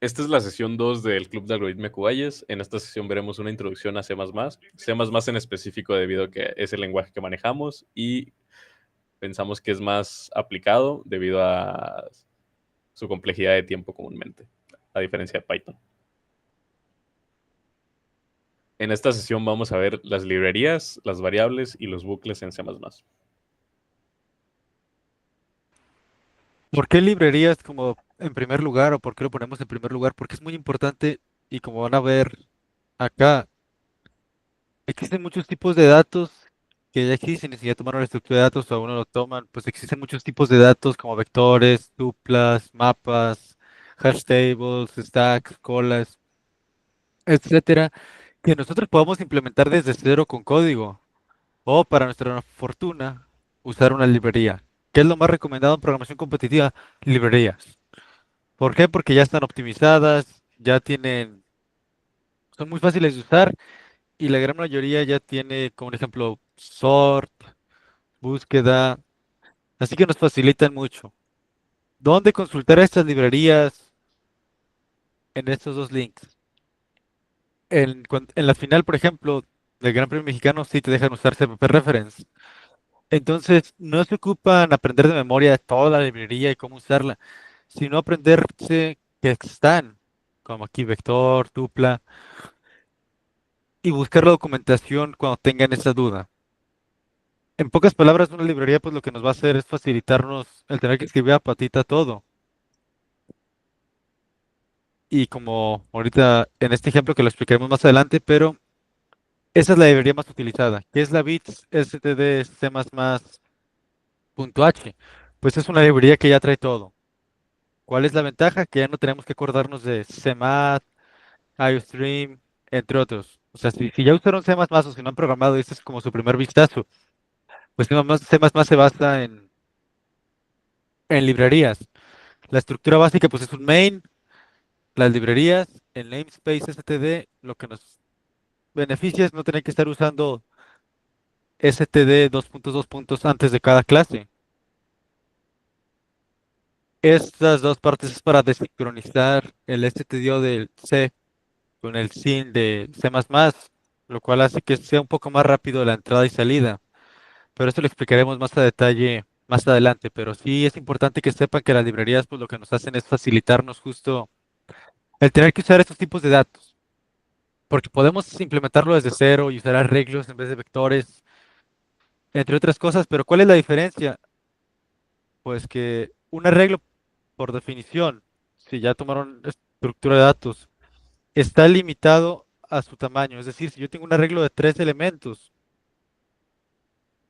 Esta es la sesión 2 del Club de Algoritmia Cubayes. En esta sesión veremos una introducción a C++, C++ en específico debido a que es el lenguaje que manejamos y pensamos que es más aplicado debido a su complejidad de tiempo comúnmente, a diferencia de Python. En esta sesión vamos a ver las librerías, las variables y los bucles en C++. ¿Por qué librerías como en primer lugar o por qué lo ponemos en primer lugar? Porque es muy importante y como van a ver acá, existen muchos tipos de datos que ya existen y si ya tomaron la estructura de datos o aún no lo toman, pues existen muchos tipos de datos como vectores, tuplas, mapas, hash tables, stacks, colas, etcétera, que nosotros podemos implementar desde cero con código o para nuestra fortuna usar una librería. ¿Qué es lo más recomendado en programación competitiva? Librerías. ¿Por qué? Porque ya están optimizadas, ya tienen, son muy fáciles de usar y la gran mayoría ya tiene, como un ejemplo, sort, búsqueda, así que nos facilitan mucho. ¿Dónde consultar estas librerías? En estos dos links. En la final, por ejemplo, del Gran Premio Mexicano, sí te dejan usar CPP Reference. Entonces, no se ocupan aprender de memoria toda la librería y cómo usarla, sino aprenderse que están, como aquí vector, tupla, y buscar la documentación cuando tengan esa duda. En pocas palabras, una librería pues lo que nos va a hacer es facilitarnos el tener que escribir a patita todo. Y como ahorita en este ejemplo que lo explicaremos más adelante, pero esa es la librería más utilizada, que es la bits std c++.h. Pues es una librería que ya trae todo. ¿Cuál es la ventaja? Que ya no tenemos que acordarnos de CMath, IOStream, entre otros. O sea, si ya usaron C++ o si no han programado, y este es como su primer vistazo, pues C++ se basa en librerías. La estructura básica pues es un main, las librerías, el namespace std, lo que nos beneficia es no tener que estar usando std dos puntos antes de cada clase. Estas dos partes es para desincronizar el stdio del C con el sin de C++, lo cual hace que sea un poco más rápido la entrada y salida. Pero esto lo explicaremos más a detalle más adelante. Pero sí es importante que sepan que las librerías pues lo que nos hacen es facilitarnos justo el tener que usar estos tipos de datos. Porque podemos implementarlo desde cero y usar arreglos en vez de vectores, entre otras cosas. Pero ¿cuál es la diferencia? Pues que un arreglo, por definición, si ya tomaron estructura de datos, está limitado a su tamaño. Es decir, si yo tengo un arreglo de tres elementos,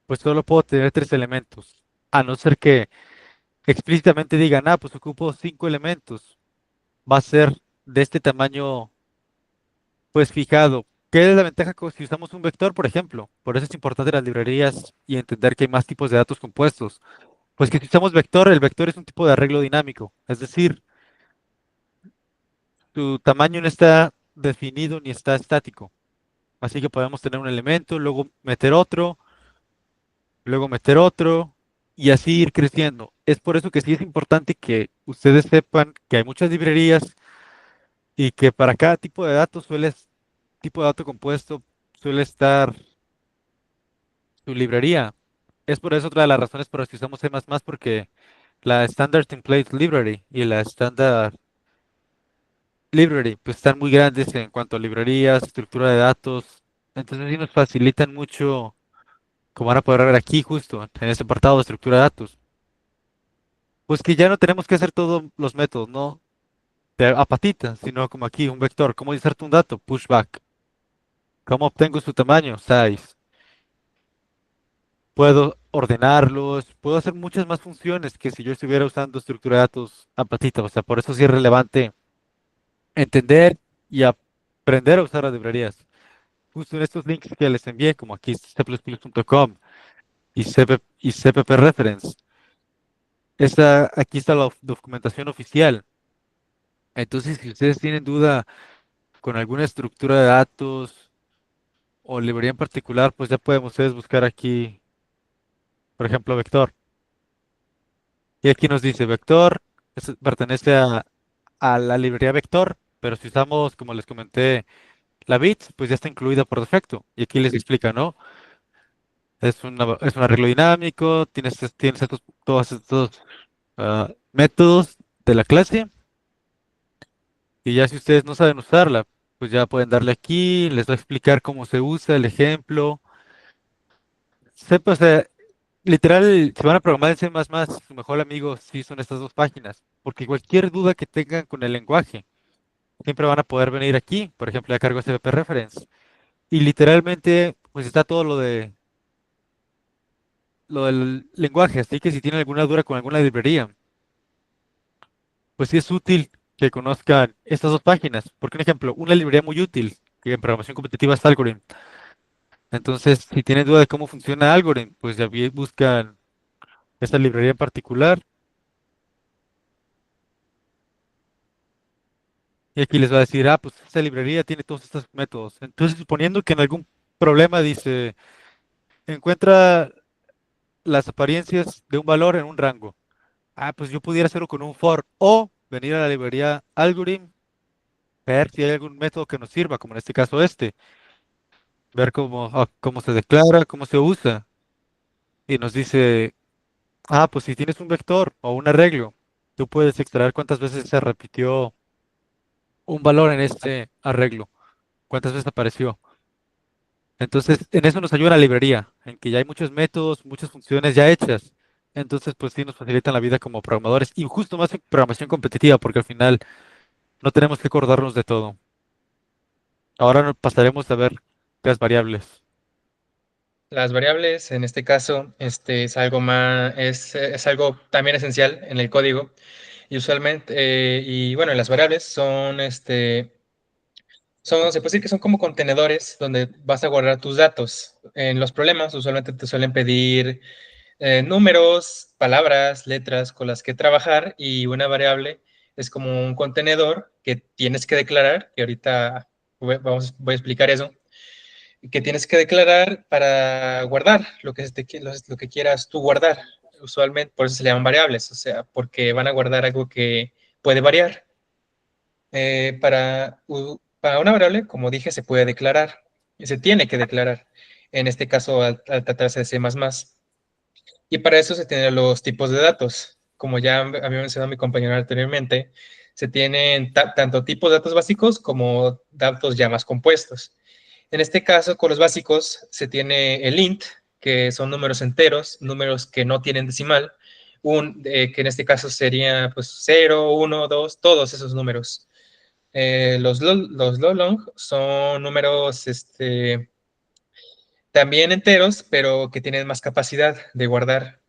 pues solo puedo tener tres elementos. A no ser que explícitamente digan, ah, pues ocupo cinco elementos. Va a ser de este tamaño, pues fijado. ¿Qué es la ventaja si usamos un vector, por ejemplo? Por eso es importante las librerías y entender que hay más tipos de datos compuestos. Pues que si usamos vector, el vector es un tipo de arreglo dinámico. Es decir, su tamaño no está definido ni está estático. Así que podemos tener un elemento, luego meter otro y así ir creciendo. Es por eso que sí es importante que ustedes sepan que hay muchas librerías y que para cada tipo de datos tipo de dato compuesto suele estar su librería. Es por eso otra de las razones por las que usamos C++, porque la Standard Template Library y la Standard Library pues están muy grandes en cuanto a librerías, estructura de datos. Entonces sí nos facilitan mucho, como van a poder ver aquí justo en este apartado de estructura de datos. Pues que ya no tenemos que hacer todos los métodos, ¿no? A patitas, sino como aquí, un vector. ¿Cómo inserto un dato? Pushback. ¿Cómo obtengo su tamaño? Size. Puedo ordenarlos, puedo hacer muchas más funciones que si yo estuviera usando estructura de datos a patitas. O sea, por eso sí es relevante entender y aprender a usar las librerías. Justo en estos links que les envié, como aquí cplus.com y CPP Reference. Aquí está la documentación oficial. Entonces, si ustedes tienen duda con alguna estructura de datos o librería en particular, pues ya pueden ustedes buscar aquí, por ejemplo, vector. Y aquí nos dice vector, pertenece a a la librería vector, pero si usamos, como les comenté, la bit, pues ya está incluida por defecto. Y aquí les explica, ¿no? Es un arreglo dinámico, tienes todos estos métodos de la clase, y ya si ustedes no saben usarla, pues ya pueden darle aquí, les va a explicar cómo se usa el ejemplo. Sepa, o sea, literal, si van a programar en C++, su mejor amigo sí son estas dos páginas, porque cualquier duda que tengan con el lenguaje, siempre van a poder venir aquí. Por ejemplo, ya cargo CVP Reference, y literalmente, pues está todo lo del lenguaje, así que si tienen alguna duda con alguna librería, pues sí es útil que conozcan estas dos páginas. Porque un ejemplo, una librería muy útil, que en programación competitiva es Algorithm. Entonces, si tienen duda de cómo funciona Algorithm, pues ya bien buscan esta librería en particular. Y aquí les va a decir, pues esta librería tiene todos estos métodos. Entonces, suponiendo que en algún problema dice, encuentra las apariencias de un valor en un rango. Pues yo pudiera hacerlo con un for o venir a la librería Algorithm, ver si hay algún método que nos sirva, como en este caso ver cómo se declara, cómo se usa. Y nos dice, pues si tienes un vector o un arreglo, tú puedes extraer cuántas veces se repitió un valor en este arreglo, cuántas veces apareció. Entonces, en eso nos ayuda la librería, en que ya hay muchos métodos, muchas funciones ya hechas. Entonces, pues sí nos facilitan la vida como programadores y justo más en programación competitiva, porque al final no tenemos que acordarnos de todo. Ahora pasaremos a ver las variables. Las variables, en este caso, es algo más, es algo también esencial en el código. Y usualmente, y bueno, las variables se puede decir que son como contenedores donde vas a guardar tus datos. En los problemas, usualmente te suelen pedir números, palabras, letras con las que trabajar, y una variable es como un contenedor que tienes que declarar, y ahorita voy a explicar eso, que tienes que declarar para guardar lo que quieras tú guardar. Usualmente por eso se le llaman variables, o sea, porque van a guardar algo que puede variar. Para una variable, como dije, se puede declarar y se tiene que declarar. En este caso, al tratarse de C++. Y para eso se tienen los tipos de datos. Como ya había mencionado mi compañero anteriormente, se tienen tanto tipos de datos básicos como datos ya más compuestos. En este caso, con los básicos, se tiene el int, que son números enteros, números que no tienen decimal, que en este caso sería pues 0, 1, 2, todos esos números. Los long son números también enteros, pero que tienen más capacidad de guardar.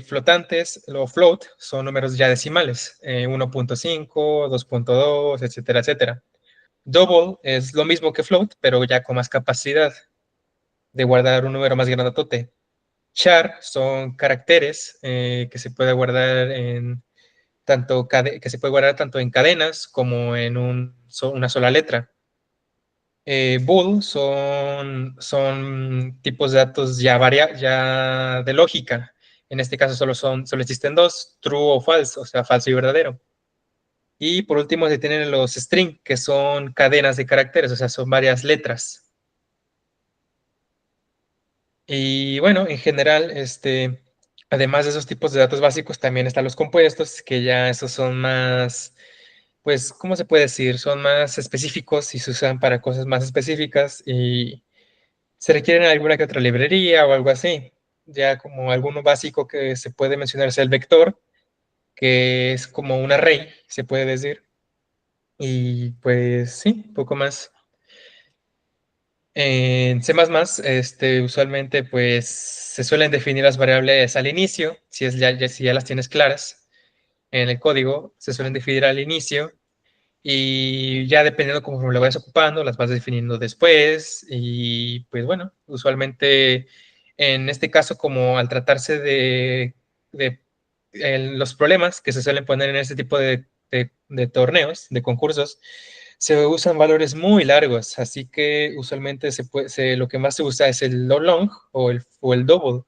Flotantes o float son números ya decimales, 1.5, 2.2, etcétera, etcétera. Double es lo mismo que float, pero ya con más capacidad de guardar un número más grandotote. Char son caracteres que se puede guardar que se puede guardar tanto en cadenas como en una sola letra. Bool son tipos de datos ya de lógica. En este caso solo existen dos, true o false, o sea, falso y verdadero. Y por último se tienen los string, que son cadenas de caracteres, o sea, son varias letras. Y bueno, en general, además de esos tipos de datos básicos, también están los compuestos, que ya esos son más, pues, ¿cómo se puede decir? Son más específicos y se usan para cosas más específicas y se requieren alguna que otra librería o algo así. Ya como alguno básico que se puede mencionar es el vector, que es como un array, se puede decir. Y pues sí, poco más. En C++, usualmente pues se suelen definir las variables al inicio, si ya las tienes claras en el código, se suelen definir al inicio y ya dependiendo cómo lo vayas ocupando, las vas definiendo después y pues bueno, usualmente en este caso como al tratarse de los problemas que se suelen poner en este tipo de torneos, de concursos, se usan valores muy largos, así que usualmente lo que más se usa es el long o el double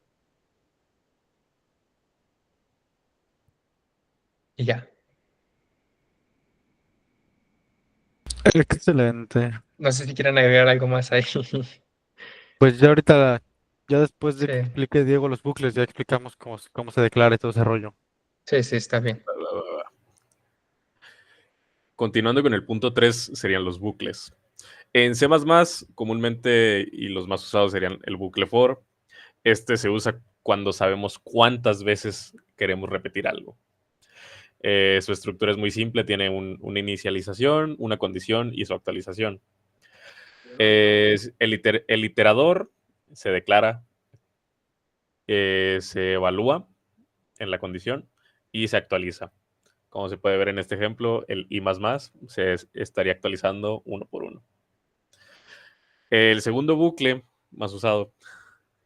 y ya. Excelente. No sé si quieren agregar algo más ahí. Pues ya ahorita, ya después de Sí, que explique Diego los bucles, ya explicamos cómo se declara y todo ese rollo. sí, sí, está bien. Va, va, va, va. Continuando con el punto 3 serían los bucles. En C++, comúnmente, y los más usados serían el bucle for. Este se usa cuando sabemos cuántas veces queremos repetir algo. Su estructura es muy simple, tiene una inicialización, una condición y su actualización. El iterador se declara, se evalúa en la condición y se actualiza. Como se puede ver en este ejemplo, el i++ se estaría actualizando uno por uno. El segundo bucle más usado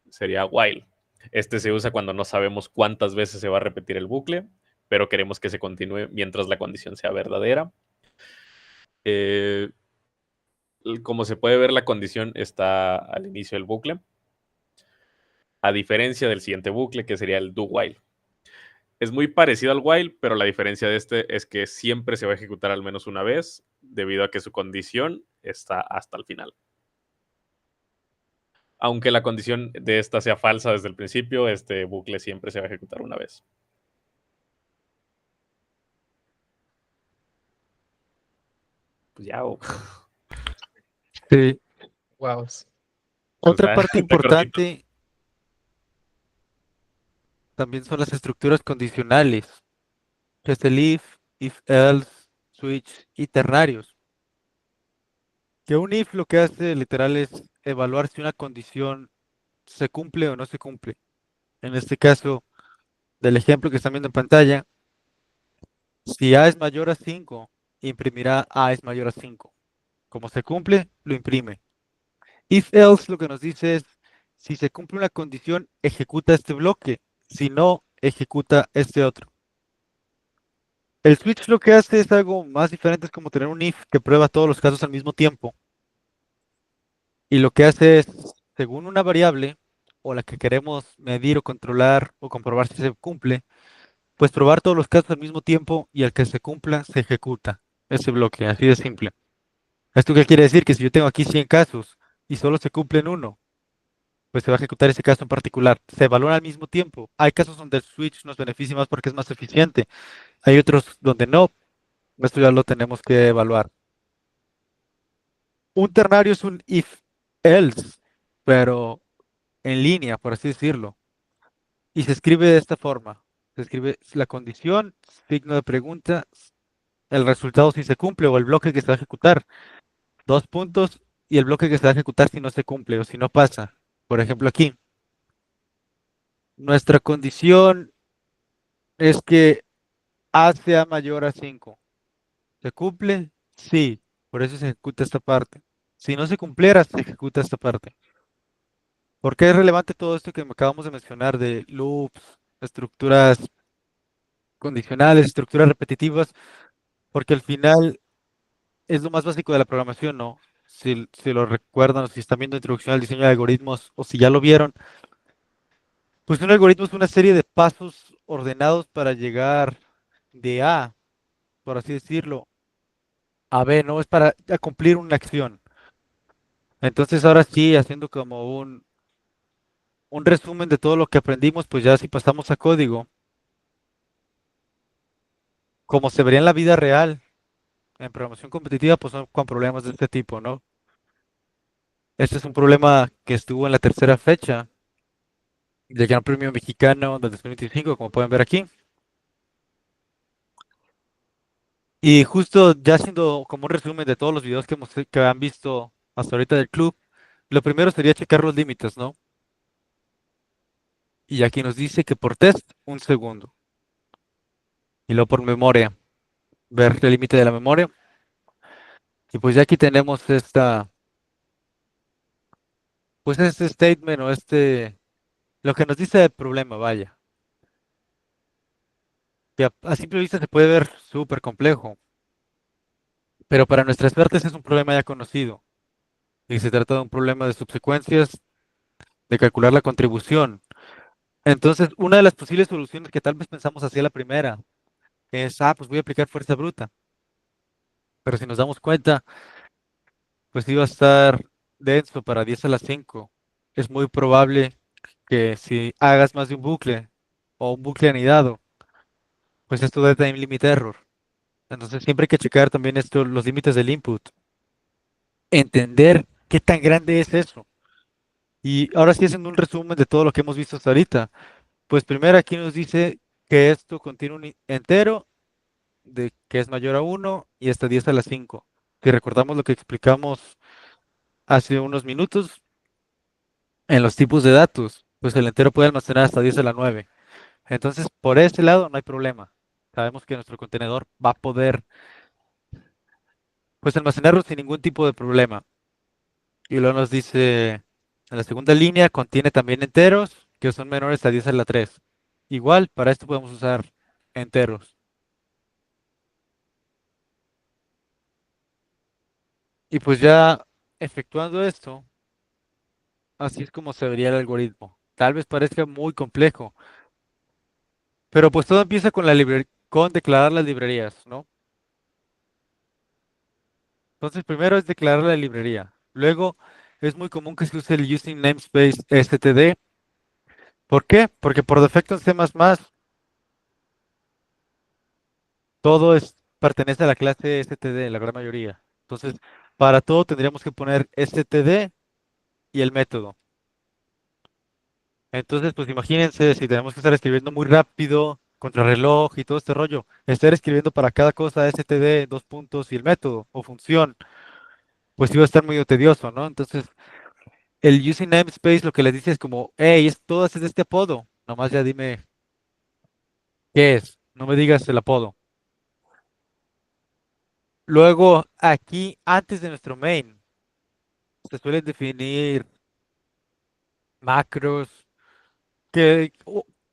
sería while. Este se usa cuando no sabemos cuántas veces se va a repetir el bucle, pero queremos que se continúe mientras la condición sea verdadera. Como se puede ver, la condición está al inicio del bucle, a diferencia del siguiente bucle, que sería el do while. Es muy parecido al while, pero la diferencia de este es que siempre se va a ejecutar al menos una vez, debido a que su condición está hasta el final. Aunque la condición de esta sea falsa desde el principio, este bucle siempre se va a ejecutar una vez. Pues ya, Sí. Wow. Otra parte está cortito. importante también son las estructuras condicionales, que es el if else, switch y ternarios. Que un if lo que hace literal es evaluar si una condición se cumple o no se cumple. En este caso, del ejemplo que están viendo en pantalla, si A es mayor a 5, imprimirá A es mayor a 5. Como se cumple, lo imprime. If else lo que nos dice es, si se cumple una condición, ejecuta este bloque. Si no, ejecuta este otro. El switch lo que hace es algo más diferente, es como tener un if que prueba todos los casos al mismo tiempo. Y lo que hace es, según una variable, o la que queremos medir o controlar o comprobar si se cumple, pues probar todos los casos al mismo tiempo y al que se cumpla, se ejecuta ese bloque, así de simple. ¿Esto qué quiere decir? Que si yo tengo aquí 100 casos y solo se cumplen uno, pues se va a ejecutar ese caso en particular. Se evalúan al mismo tiempo. Hay casos donde el switch nos beneficia más porque es más eficiente. Hay otros donde no. Esto ya lo tenemos que evaluar. Un ternario es un if else, pero en línea, por así decirlo. Y se escribe de esta forma. Se escribe la condición, signo de pregunta, el resultado si se cumple o el bloque que se va a ejecutar. Dos puntos y el bloque que se va a ejecutar si no se cumple o si no pasa. Por ejemplo, aquí, nuestra condición es que A sea mayor a 5. ¿Se cumple? Sí. Por eso se ejecuta esta parte. Si no se cumpliera, se ejecuta esta parte. ¿Por qué es relevante todo esto que acabamos de mencionar de loops, estructuras condicionales, estructuras repetitivas? Porque al final es lo más básico de la programación, ¿no? Si lo recuerdan o si están viendo introducción al diseño de algoritmos o si ya lo vieron, pues un algoritmo es una serie de pasos ordenados para llegar de A, por así decirlo, a B, ¿no? Es para cumplir una acción. Entonces ahora sí, haciendo como un resumen de todo lo que aprendimos, pues ya si pasamos a código, como se vería en la vida real, en programación competitiva, pues son con problemas de este tipo, ¿no? Este es un problema que estuvo en la tercera fecha del Gran Premio Mexicano del 2025, como pueden ver aquí. Y justo ya haciendo como un resumen de todos los videos que han visto hasta ahorita del club, lo primero sería checar los límites, ¿no? Y aquí nos dice que por test, un segundo. Y luego por memoria, ver el límite de la memoria. Y pues ya aquí tenemos pues este statement o lo que nos dice el problema, vaya. Que a simple vista se puede ver súper complejo, pero para nuestras suertes es un problema ya conocido. Y se trata de un problema de subsecuencias, de calcular la contribución. Entonces, una de las posibles soluciones que tal vez pensamos hacia la primera es, pues voy a aplicar fuerza bruta. Pero si nos damos cuenta, pues iba a estar denso para 10 a la 5. Es muy probable que si hagas más de un bucle o un bucle anidado, pues esto da time limit error. Entonces siempre hay que checar también esto, los límites del input. Entender qué tan grande es eso. Y ahora sí haciendo un resumen de todo lo que hemos visto hasta ahorita. Pues primero aquí nos dice que esto contiene un entero de que es mayor a 1 y hasta 10 a la 5. Si recordamos lo que explicamos hace unos minutos en los tipos de datos, pues el entero puede almacenar hasta 10 a la 9. Entonces, por ese lado no hay problema. Sabemos que nuestro contenedor va a poder pues almacenarlo sin ningún tipo de problema. Y luego nos dice, en la segunda línea contiene también enteros que son menores a 10 a la 3. Igual, para esto podemos usar enteros. Y pues ya efectuando esto, así es como se vería el algoritmo. Tal vez parezca muy complejo, pero pues todo empieza con con declarar las librerías, ¿no? Entonces, primero es declarar la librería. Luego, es muy común que se use el using namespace std. ¿Por qué? Porque por defecto en C++ todo pertenece a la clase std, la gran mayoría. Entonces, para todo tendríamos que poner std y el método. Entonces, pues imagínense si tenemos que estar escribiendo muy rápido, contrarreloj y todo este rollo, estar escribiendo para cada cosa std, dos puntos y el método o función, pues iba a estar muy tedioso, ¿no? Entonces, el using namespace lo que les dice es como, hey, todo es de este apodo, nomás ya dime qué es, no me digas el apodo. Luego, aquí, antes de nuestro main, se suelen definir macros que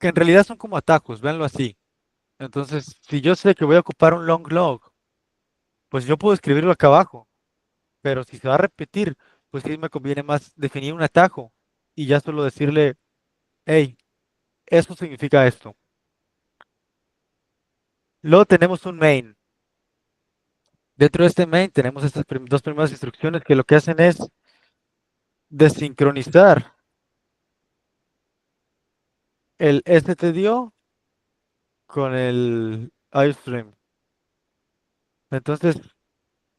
en realidad son como atajos, véanlo así. Entonces, si yo sé que voy a ocupar un long log, pues yo puedo escribirlo acá abajo, pero si se va a repetir, pues sí me conviene más definir un atajo y ya solo decirle, hey, eso significa esto. Luego tenemos un main. Dentro de este main tenemos estas dos primeras instrucciones que lo que hacen es desincronizar el stdio con el iStream. Entonces,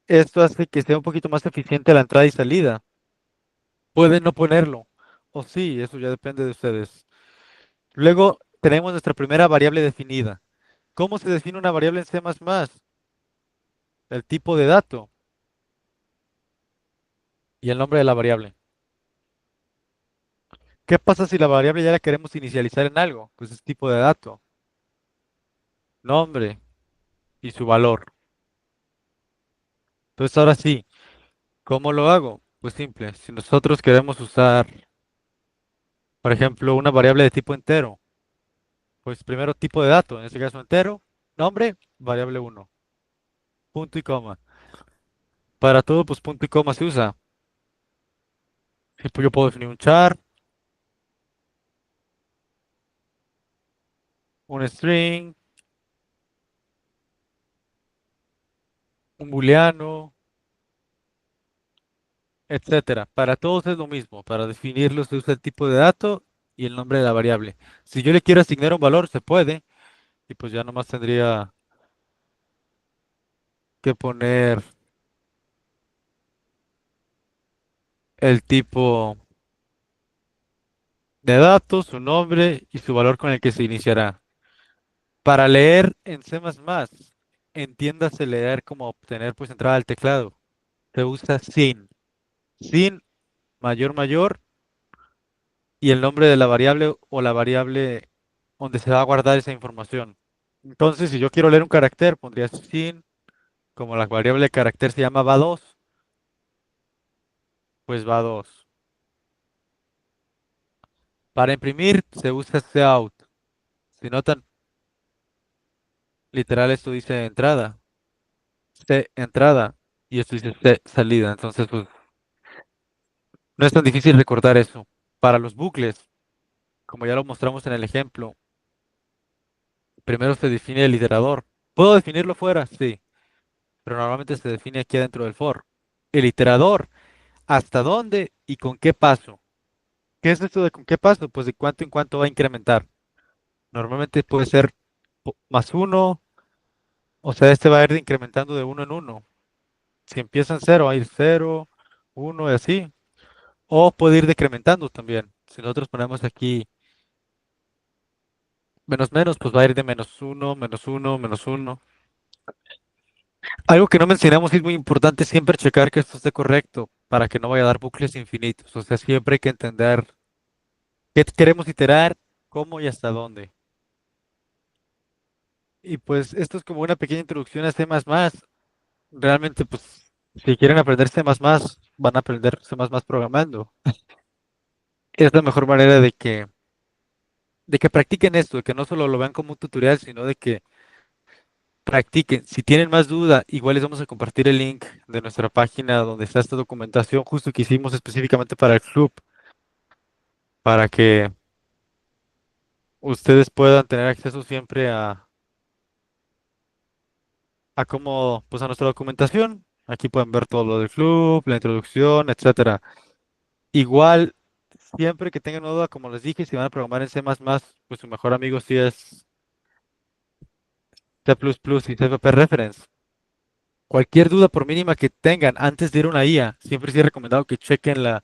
esto hace que sea un poquito más eficiente la entrada y salida. Pueden no ponerlo, o sí, eso ya depende de ustedes. Luego tenemos nuestra primera variable definida. ¿Cómo se define una variable en C++? El tipo de dato y el nombre de la variable. ¿Qué pasa si la variable ya la queremos inicializar en algo? Pues es tipo de dato, nombre y su valor. Entonces ahora sí, ¿cómo lo hago? Pues simple, si nosotros queremos usar, por ejemplo, una variable de tipo entero, pues primero tipo de dato, en este caso entero, nombre, variable 1, punto y coma. Para todo, pues punto y coma se usa. Yo puedo definir un char, un string, un booleano, etcétera. Para todos es lo mismo. Para definirlo se usa el tipo de dato y el nombre de la variable. Si yo le quiero asignar un valor, se puede. Y pues ya nomás tendría que poner el tipo de datos, su nombre y su valor con el que se iniciará. Para leer en C++, entiéndase leer como obtener pues entrada al teclado. Se usa sin. Sin mayor mayor y el nombre de la variable o la variable donde se va a guardar esa información. Entonces, si yo quiero leer un carácter, pondría sin, como la variable de carácter se llama va2, pues va2. Para imprimir se usa cout. Si notan, literal esto dice entrada, C entrada, y esto dice C salida. Entonces, pues no es tan difícil recordar eso. Para los bucles, como ya lo mostramos en el ejemplo, primero se define el iterador. ¿Puedo definirlo fuera? Sí. pero normalmente se define aquí dentro del for. El iterador, ¿hasta dónde y con qué paso? ¿Qué es esto de con qué paso? Pues de cuánto en cuánto va a incrementar. Normalmente puede ser más uno, o sea, este va a ir incrementando de uno en uno. Si empieza en cero, va a ir cero, uno y así. O puede ir decrementando también. Si nosotros ponemos aquí menos menos, pues va a ir de menos uno, menos uno, menos uno. Algo que no mencionamos y es muy importante siempre checar que esto esté correcto para que no vaya a dar bucles infinitos. O sea, siempre hay que entender qué queremos iterar, cómo y hasta dónde. Y pues esto es como una pequeña introducción a C++. Realmente, pues, si quieren aprender C++, van a aprender C++ programando. Es la mejor manera de que practiquen esto, de que no solo lo vean como un tutorial, sino de que practiquen. Si tienen más duda, igual les vamos a compartir el link de nuestra página donde está esta documentación justo que hicimos específicamente para el club, para que ustedes puedan tener acceso siempre a cómo, pues a nuestra documentación. Aquí pueden ver todo lo del club, la introducción, etcétera. Igual, siempre que tengan una duda, como les dije, si van a programar en C++, pues su mejor amigo sí es C++ y CVP Reference. Cualquier duda, por mínima que tengan antes de ir a una IA, siempre sí es recomendado que chequen la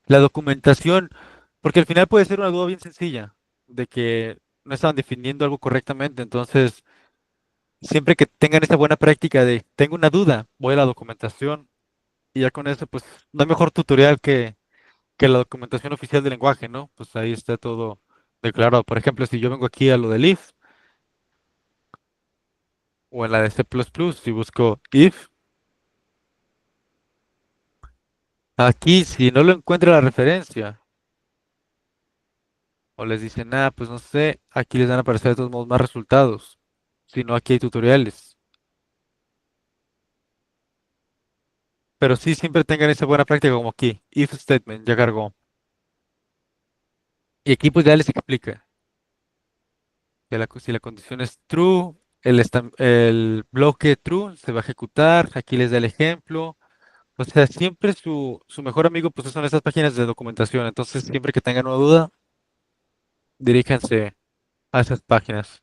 documentación, porque al final puede ser una duda bien sencilla, de que no estaban definiendo algo correctamente. Entonces, siempre que tengan esa buena práctica de, tengo una duda, voy a la documentación y ya con eso, pues, no hay mejor tutorial que la documentación oficial del lenguaje, ¿no? Pues ahí está todo declarado. Por ejemplo, si yo vengo aquí a lo del if o en la de C++, si busco if, aquí si no lo encuentra la referencia o les dicen, pues no sé, aquí les van a aparecer de todos modos más resultados. Si no, aquí hay tutoriales. Pero sí, siempre tengan esa buena práctica como aquí. If statement, ya cargó. Y aquí pues ya les explica que si la condición es true, el bloque true se va a ejecutar. Aquí les da el ejemplo. O sea, siempre su mejor amigo pues son esas páginas de documentación. Entonces, siempre que tengan una duda, diríjanse a esas páginas.